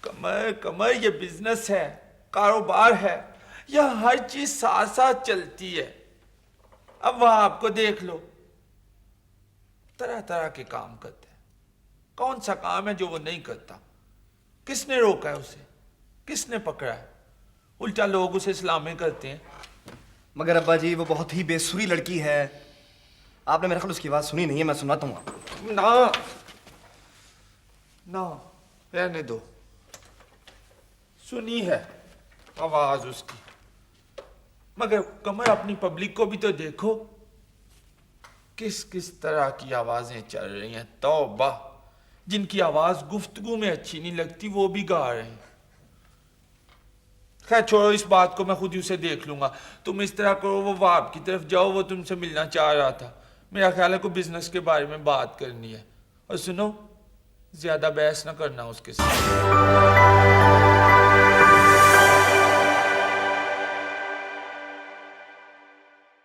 कमर कमर ये बिजनेस है, कारोबार है, यह हर चीज साथ साथ चलती है। अब वहां आपको देख लो, तरह तरह के काम करते हैं। कौन सा काम है जो वो नहीं करता? किसने रोका है उसे? किसने पकड़ा है? उल्टा लोग उसे सलामी करते हैं। मगर अब्बा जी वो बहुत ही बेसुरी लड़की है। आपने मेरे ख्याल उसकी आवाज सुनी नहीं है, मैं सुनाता हूँ आपको। ना ना, रहने दो। सुनी है आवाज उसकी, मगर कमर अपनी पब्लिक को भी तो देखो, किस किस तरह की आवाजें चल रही हैं। तौबा, जिनकी आवाज गुफ्तगू में अच्छी नहीं लगती वो भी गा रहे हैं। खैर छोड़ो इस बात को, मैं खुद ही उसे देख लूंगा। तुम इस तरह करो, वो वाप की तरफ जाओ, वो तुमसे मिलना चाह रहा था। मेरा ख्याल है कोई बिजनेस के बारे में बात करनी है। और सुनो, ज्यादा बहस ना करना उसके साथ।